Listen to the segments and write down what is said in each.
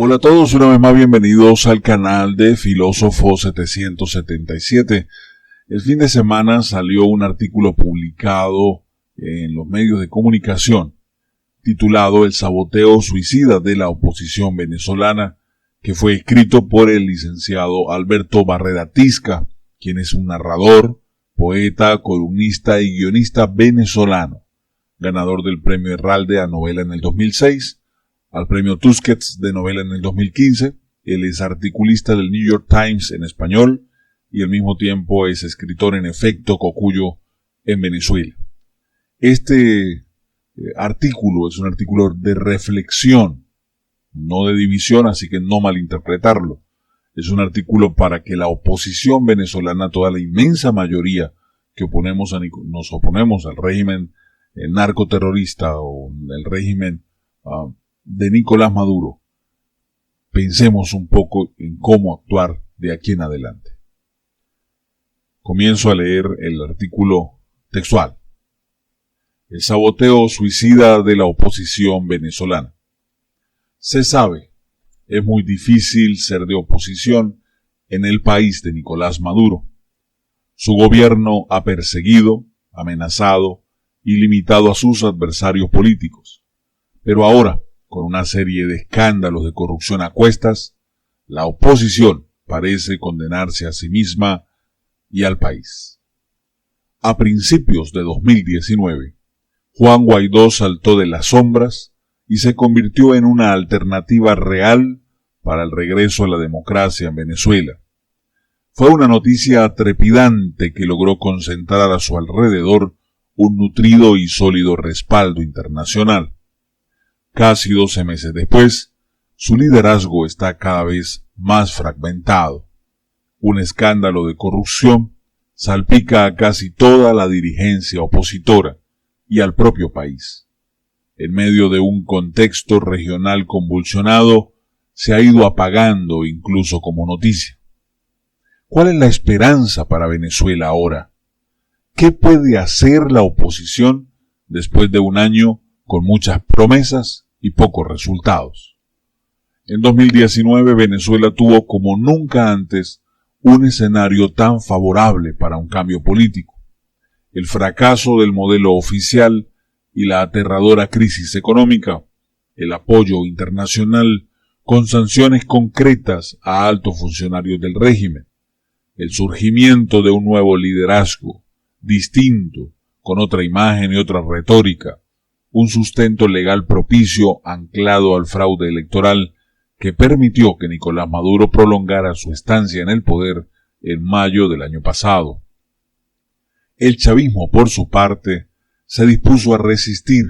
Hola a todos, una vez más bienvenidos al canal de Filósofo 777. El fin de semana salió un artículo publicado en los medios de comunicación titulado El saboteo suicida de la oposición venezolana, que fue escrito por el licenciado Alberto Barrera Tisca, quien es un narrador, poeta, columnista y guionista venezolano, ganador del premio Herralde a novela en el 2006, al premio Tusquets de novela en el 2015. Él es articulista del New York Times en español y al mismo tiempo es escritor en Efecto Cocuyo en Venezuela. Este artículo es un artículo de reflexión, no de división, así que no malinterpretarlo. Es un artículo para que la oposición venezolana, toda la inmensa mayoría que nos oponemos al régimen narcoterrorista o el régimen de Nicolás Maduro, pensemos un poco en cómo actuar de aquí en adelante. Comienzo a leer el artículo textual. El saboteo suicida de la oposición venezolana. Se sabe, es muy difícil ser de oposición en el país de Nicolás Maduro. Su gobierno ha perseguido, amenazado y limitado a sus adversarios políticos. Pero ahora, con una serie de escándalos de corrupción a cuestas, la oposición parece condenarse a sí misma y al país. A principios de 2019, Juan Guaidó saltó de las sombras y se convirtió en una alternativa real para el regreso a la democracia en Venezuela. Fue una noticia trepidante que logró concentrar a su alrededor un nutrido y sólido respaldo internacional. Casi 12 meses después, su liderazgo está cada vez más fragmentado. Un escándalo de corrupción salpica a casi toda la dirigencia opositora y al propio país. En medio de un contexto regional convulsionado, se ha ido apagando incluso como noticia. ¿Cuál es la esperanza para Venezuela ahora? ¿Qué puede hacer la oposición después de un año con muchas promesas y pocos resultados? En 2019 Venezuela tuvo como nunca antes un escenario tan favorable para un cambio político. El fracaso del modelo oficial y la aterradora crisis económica, el apoyo internacional con sanciones concretas a altos funcionarios del régimen, el surgimiento de un nuevo liderazgo distinto, con otra imagen y otra retórica, un sustento legal propicio anclado al fraude electoral que permitió que Nicolás Maduro prolongara su estancia en el poder en mayo del año pasado. El chavismo, por su parte, se dispuso a resistir,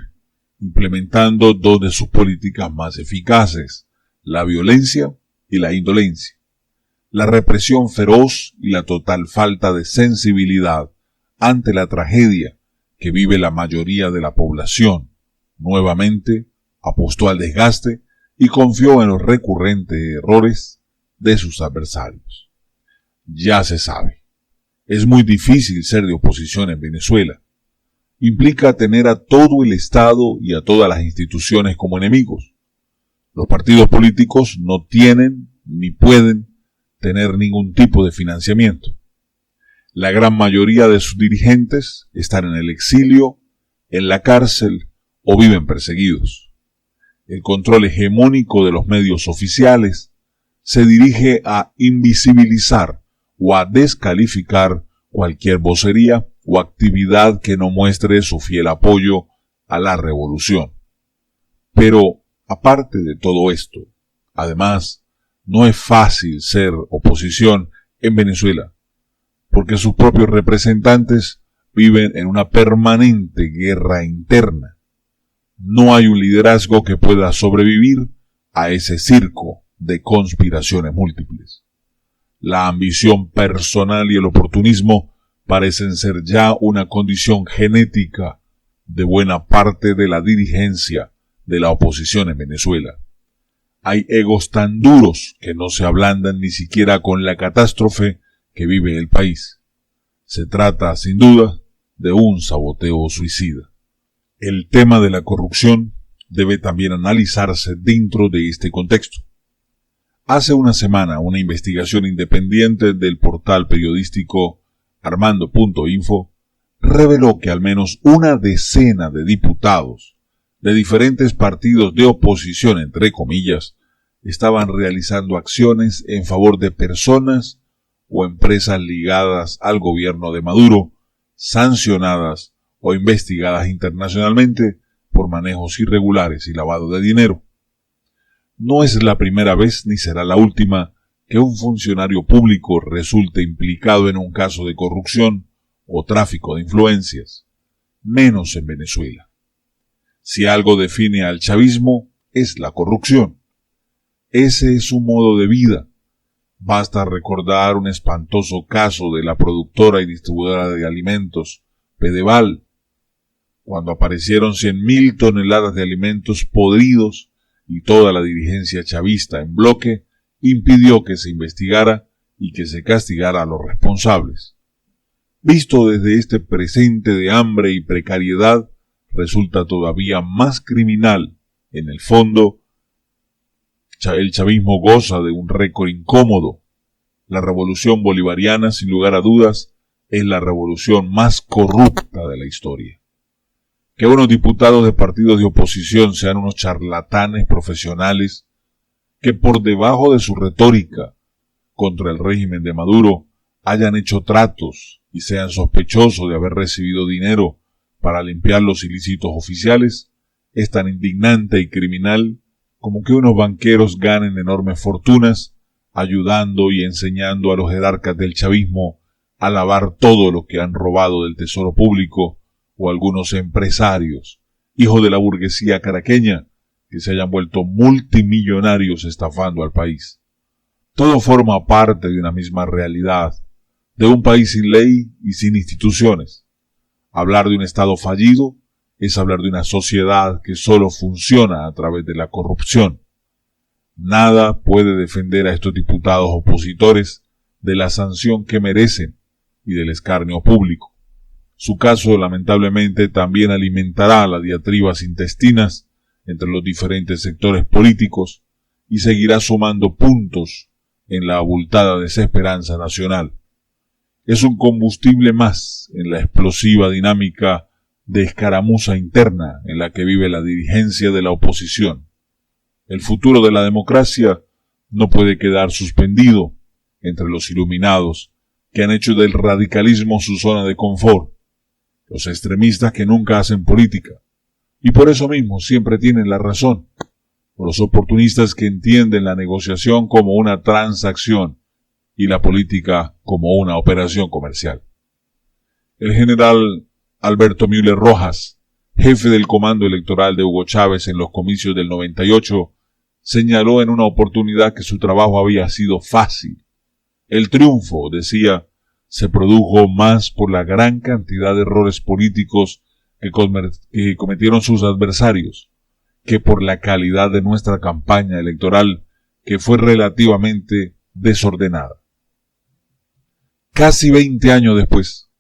implementando dos de sus políticas más eficaces, la violencia y la indolencia, la represión feroz y la total falta de sensibilidad ante la tragedia que vive la mayoría de la población. Nuevamente apostó al desgaste y confió en los recurrentes errores de sus adversarios. Ya se sabe, es muy difícil ser de oposición en Venezuela. Implica tener a todo el Estado y a todas las instituciones como enemigos. Los partidos políticos no tienen ni pueden tener ningún tipo de financiamiento. La gran mayoría de sus dirigentes están en el exilio, en la cárcel o viven perseguidos. El control hegemónico de los medios oficiales se dirige a invisibilizar o a descalificar cualquier vocería o actividad que no muestre su fiel apoyo a la revolución. Pero, aparte de todo esto, además, no es fácil ser oposición en Venezuela, porque sus propios representantes viven en una permanente guerra interna. No hay un liderazgo que pueda sobrevivir a ese circo de conspiraciones múltiples. La ambición personal y el oportunismo parecen ser ya una condición genética de buena parte de la dirigencia de la oposición en Venezuela. Hay egos tan duros que no se ablandan ni siquiera con la catástrofe que vive el país. Se trata, sin duda, de un saboteo suicida. El tema de la corrupción debe también analizarse dentro de este contexto. Hace una semana, una investigación independiente del portal periodístico Armando.info reveló que al menos una decena de diputados de diferentes partidos de oposición, entre comillas, estaban realizando acciones en favor de personas o empresas ligadas al gobierno de Maduro, sancionadas o investigadas internacionalmente por manejos irregulares y lavado de dinero. No es la primera vez ni será la última que un funcionario público resulte implicado en un caso de corrupción o tráfico de influencias, menos en Venezuela. Si algo define al chavismo, es la corrupción. Ese es su modo de vida. Basta recordar un espantoso caso de la productora y distribuidora de alimentos, Pedeval, cuando aparecieron 100.000 toneladas de alimentos podridos y toda la dirigencia chavista en bloque impidió que se investigara y que se castigara a los responsables. Visto desde este presente de hambre y precariedad, resulta todavía más criminal. En el fondo, el chavismo goza de un récord incómodo. La revolución bolivariana, sin lugar a dudas, es la revolución más corrupta de la historia. Que unos diputados de partidos de oposición sean unos charlatanes profesionales que por debajo de su retórica contra el régimen de Maduro hayan hecho tratos y sean sospechosos de haber recibido dinero para limpiar los ilícitos oficiales, es tan indignante y criminal como que unos banqueros ganen enormes fortunas ayudando y enseñando a los jerarcas del chavismo a lavar todo lo que han robado del tesoro público, o algunos empresarios, hijos de la burguesía caraqueña, que se hayan vuelto multimillonarios estafando al país. Todo forma parte de una misma realidad, de un país sin ley y sin instituciones. Hablar de un Estado fallido es hablar de una sociedad que solo funciona a través de la corrupción. Nada puede defender a estos diputados opositores de la sanción que merecen y del escarnio público. Su caso, lamentablemente, también alimentará las diatribas intestinas entre los diferentes sectores políticos y seguirá sumando puntos en la abultada desesperanza nacional. Es un combustible más en la explosiva dinámica de escaramuza interna en la que vive la dirigencia de la oposición. El futuro de la democracia no puede quedar suspendido entre los iluminados que han hecho del radicalismo su zona de confort, los extremistas que nunca hacen política, y por eso mismo siempre tienen la razón, o los oportunistas que entienden la negociación como una transacción y la política como una operación comercial. El general Alberto Müller Rojas, jefe del comando electoral de Hugo Chávez en los comicios del 98, señaló en una oportunidad que su trabajo había sido fácil. El triunfo, decía, se produjo más por la gran cantidad de errores políticos que cometieron sus adversarios, que por la calidad de nuestra campaña electoral, que fue relativamente desordenada. Casi 20 años después,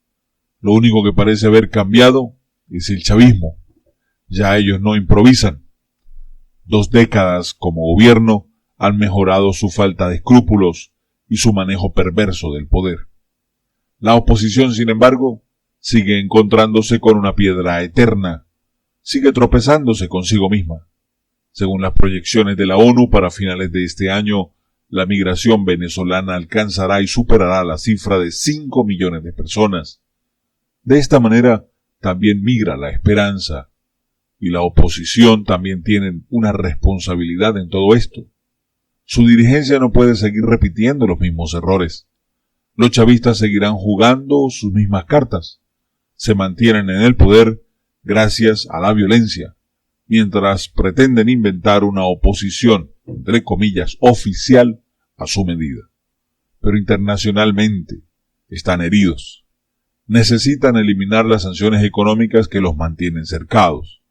lo único que parece haber cambiado es el chavismo. Ya ellos no improvisan. 2 décadas como gobierno han mejorado su falta de escrúpulos y su manejo perverso del poder. La oposición, sin embargo, sigue encontrándose con una piedra eterna, sigue tropezándose consigo misma. Según las proyecciones de la ONU, para finales de este año, la migración venezolana alcanzará y superará la cifra de 5 millones de personas. De esta manera, también migra la esperanza, y la oposición también tiene una responsabilidad en todo esto. Su dirigencia no puede seguir repitiendo los mismos errores. Los chavistas seguirán jugando sus mismas cartas. Se mantienen en el poder gracias a la violencia, mientras pretenden inventar una oposición, entre comillas, oficial a su medida. Pero internacionalmente están heridos. Necesitan eliminar las sanciones económicas que los mantienen cercados.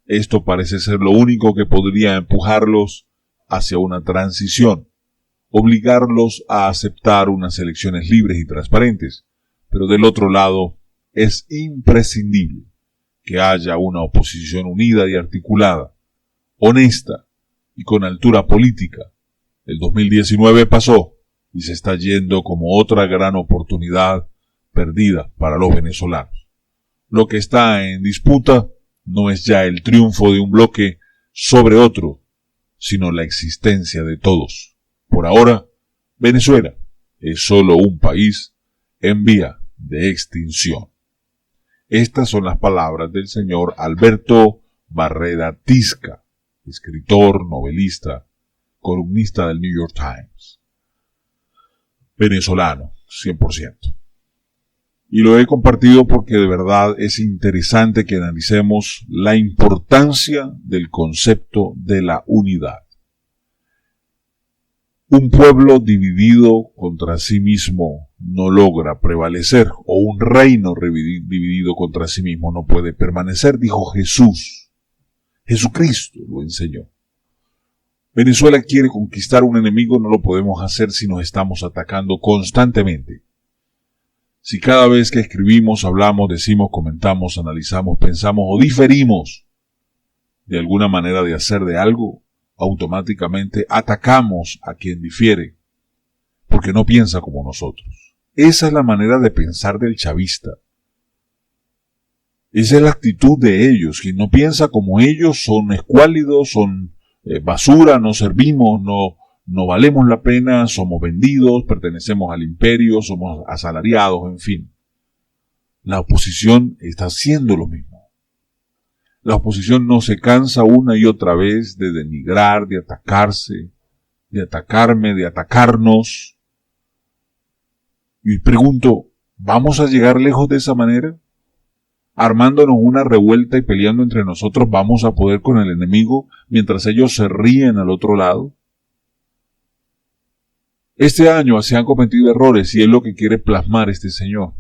Esto parece ser lo único que podría empujarlos hacia una transición, obligarlos a aceptar unas elecciones libres y transparentes, pero del otro lado es imprescindible que haya una oposición unida y articulada, honesta y con altura política, El 2019 pasó y se está yendo como otra gran oportunidad perdida para los venezolanos. Lo que está en disputa no es ya el triunfo de un bloque sobre otro, sino la existencia de todos. Por ahora, Venezuela es solo un país en vía de extinción. Estas son las palabras del señor Alberto Barreda Tisca, escritor, novelista, columnista del New York Times. Venezolano, 100%. Y lo he compartido porque de verdad es interesante que analicemos la importancia del concepto de la unidad. Un pueblo dividido contra sí mismo no logra prevalecer, o un reino dividido contra sí mismo no puede permanecer, dijo Jesús. Jesucristo lo enseñó. Venezuela quiere conquistar un enemigo, no lo podemos hacer si nos estamos atacando constantemente. Si cada vez que escribimos, hablamos, decimos, comentamos, analizamos, pensamos o diferimos de alguna manera de hacer de algo, automáticamente atacamos a quien difiere, porque no piensa como nosotros. Esa es la manera de pensar del chavista. Esa es la actitud de ellos. Quien no piensa como ellos son escuálidos, son basura, no servimos, no valemos la pena, somos vendidos, pertenecemos al imperio, somos asalariados, en fin. La oposición está haciendo lo mismo. La oposición no se cansa una y otra vez de denigrar, de atacarse, de atacarme, de atacarnos. Y pregunto, ¿vamos a llegar lejos de esa manera? Armándonos una revuelta y peleando entre nosotros, ¿vamos a poder con el enemigo mientras ellos se ríen al otro lado? Este año se han cometido errores y es lo que quiere plasmar este señor.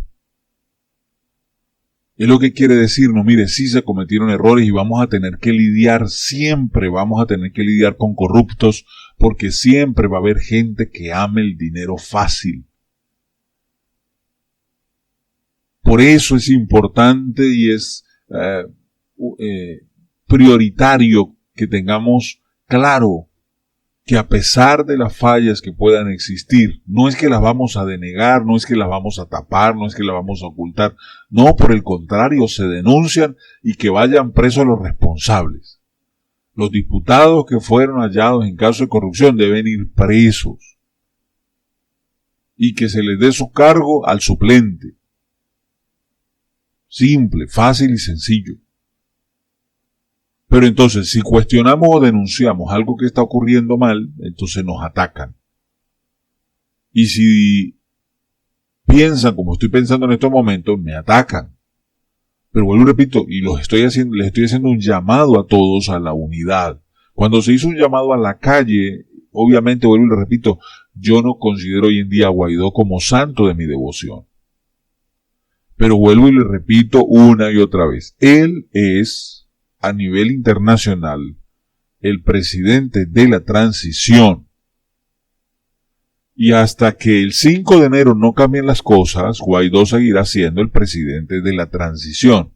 Es lo que quiere decirnos, mire, sí se cometieron errores y vamos a tener que lidiar, siempre vamos a tener que lidiar con corruptos, porque siempre va a haber gente que ame el dinero fácil. Por eso es importante y es prioritario que tengamos claro que a pesar de las fallas que puedan existir, no es que las vamos a denegar, no es que las vamos a tapar, no es que las vamos a ocultar, no, por el contrario, se denuncian y que vayan presos los responsables. Los diputados que fueron hallados en caso de corrupción deben ir presos y que se les dé su cargo al suplente. Simple, fácil y sencillo. Pero entonces, si cuestionamos o denunciamos algo que está ocurriendo mal, entonces nos atacan. Y si piensan como estoy pensando en estos momentos, me atacan. Pero vuelvo y repito, y les estoy haciendo un llamado a todos a la unidad. Cuando se hizo un llamado a la calle, obviamente, vuelvo y le repito, yo no considero hoy en día a Guaidó como santo de mi devoción. Pero vuelvo y le repito una y otra vez, él es, a nivel internacional, el presidente de la transición. Y hasta que el 5 de enero no cambien las cosas, Guaidó seguirá siendo el presidente de la transición.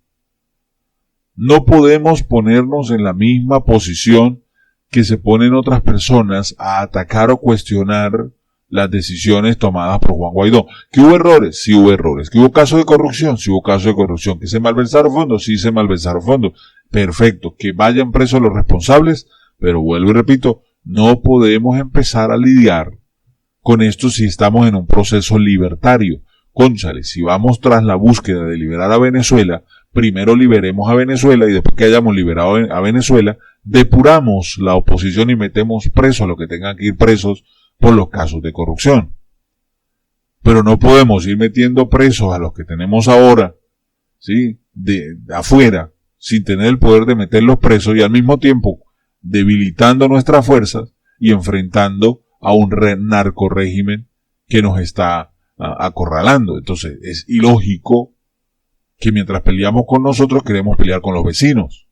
No podemos ponernos en la misma posición que se ponen otras personas a atacar o cuestionar las decisiones tomadas por Juan Guaidó. ¿Que hubo errores? Sí hubo errores. ¿Que hubo casos de corrupción? Sí hubo casos de corrupción. ¿Que se malversaron fondos? Sí se malversaron fondos. Perfecto. Que vayan presos los responsables, pero vuelvo y repito, no podemos empezar a lidiar con esto si estamos en un proceso libertario. Cónchale, si vamos tras la búsqueda de liberar a Venezuela, primero liberemos a Venezuela y después que hayamos liberado a Venezuela, depuramos la oposición y metemos presos a los que tengan que ir presos por los casos de corrupción. Pero no podemos ir metiendo presos a los que tenemos ahora, ¿sí? de afuera, sin tener el poder de meterlos presos y al mismo tiempo debilitando nuestras fuerzas y enfrentando a un narcorrégimen que nos está acorralando. Entonces es ilógico que mientras peleamos con nosotros queremos pelear con los vecinos.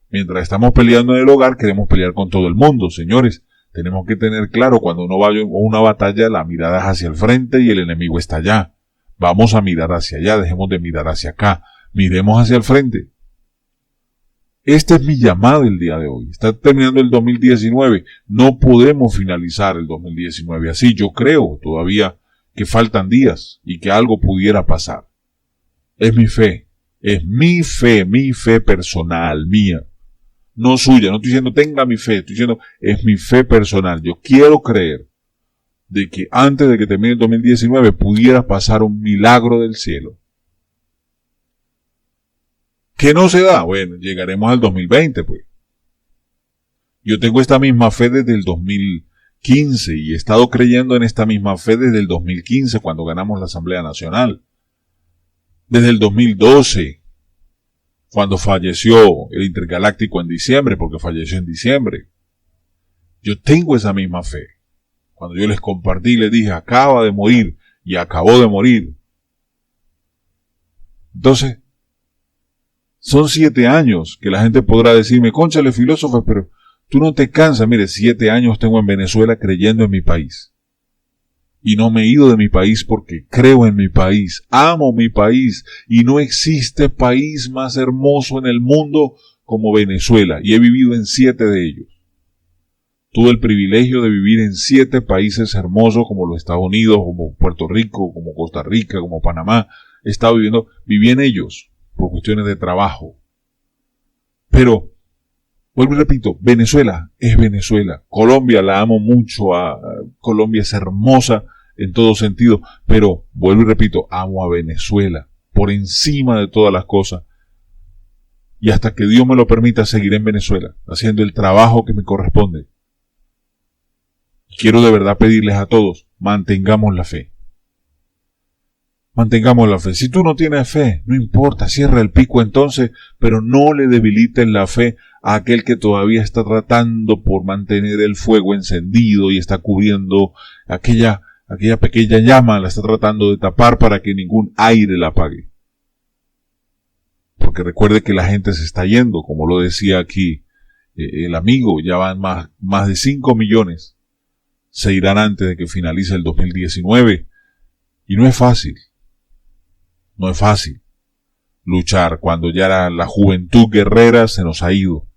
Mientras estamos peleando en el hogar queremos pelear con todo el mundo, señores. Tenemos que tener claro, cuando uno va a una batalla, la mirada es hacia el frente y el enemigo está allá. Vamos a mirar hacia allá, dejemos de mirar hacia acá. Miremos hacia el frente. Este es mi llamado el día de hoy. Está terminando el 2019. No podemos finalizar el 2019 así. Yo creo todavía que faltan días y que algo pudiera pasar. Es mi fe. Es mi fe personal, mía. No suya. No estoy diciendo tenga mi fe. Estoy diciendo es mi fe personal. Yo quiero creer de que antes de que termine el 2019 pudiera pasar un milagro del cielo. ¿Qué no se da? Bueno, llegaremos al 2020, pues. Yo tengo esta misma fe desde el 2015 y he estado creyendo en esta misma fe desde el 2015 cuando ganamos la Asamblea Nacional. Desde el 2012, cuando falleció el Intergaláctico en diciembre, porque falleció en diciembre. Yo tengo esa misma fe. Cuando yo les compartí, les dije, acaba de morir y acabó de morir. Entonces, son 7 años que la gente podrá decirme, cónchale filósofo, pero tú no te cansas. Mire, 7 años tengo en Venezuela creyendo en mi país. Y no me he ido de mi país porque creo en mi país, amo mi país y no existe país más hermoso en el mundo como Venezuela y he vivido en 7 de ellos. Tuve el privilegio de vivir en 7 países hermosos como los Estados Unidos, como Puerto Rico, como Costa Rica, como Panamá. Viví en ellos por cuestiones de trabajo. Pero, vuelvo y repito, Venezuela es Venezuela. Colombia la amo mucho, Colombia es hermosa en todo sentido, pero, vuelvo y repito, amo a Venezuela por encima de todas las cosas. Y hasta que Dios me lo permita, seguiré en Venezuela, haciendo el trabajo que me corresponde. Quiero de verdad pedirles a todos, mantengamos la fe. Mantengamos la fe. Si tú no tienes fe, no importa, cierra el pico entonces, pero no le debilites la fe a aquel que todavía está tratando por mantener el fuego encendido y está cubriendo aquella pequeña llama, la está tratando de tapar para que ningún aire la apague. Porque recuerde que la gente se está yendo, como lo decía aquí el amigo, ya van más de 5 millones. Se irán antes de que finalice el 2019. Y no es fácil. No es fácil luchar cuando ya la juventud guerrera se nos ha ido.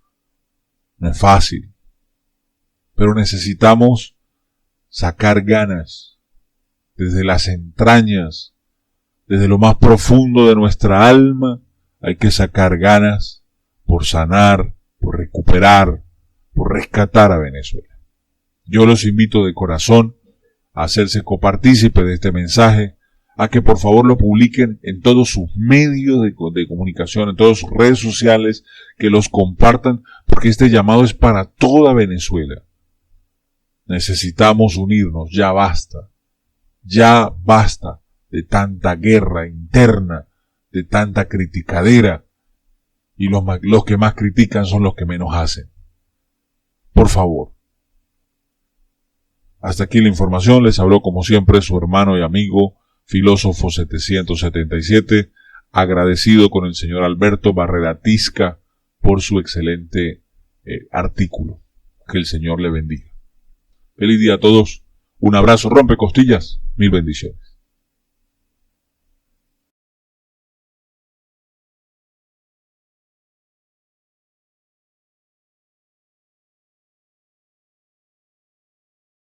No es fácil. Pero necesitamos sacar ganas desde las entrañas, desde lo más profundo de nuestra alma. Hay que sacar ganas por sanar, por recuperar, por rescatar a Venezuela. Yo los invito de corazón a hacerse copartícipe de este mensaje, a que por favor lo publiquen en todos sus medios de comunicación, en todas sus redes sociales, que los compartan, porque este llamado es para toda Venezuela. Necesitamos unirnos, ya basta de tanta guerra interna, de tanta criticadera, y los que más critican son los que menos hacen. Por favor. Hasta aquí la información, les habló como siempre su hermano y amigo, Filósofo 777, agradecido con el señor Alberto Barrera Tisca por su excelente artículo. Que el Señor le bendiga. Feliz día a todos. Un abrazo rompecostillas. Mil bendiciones.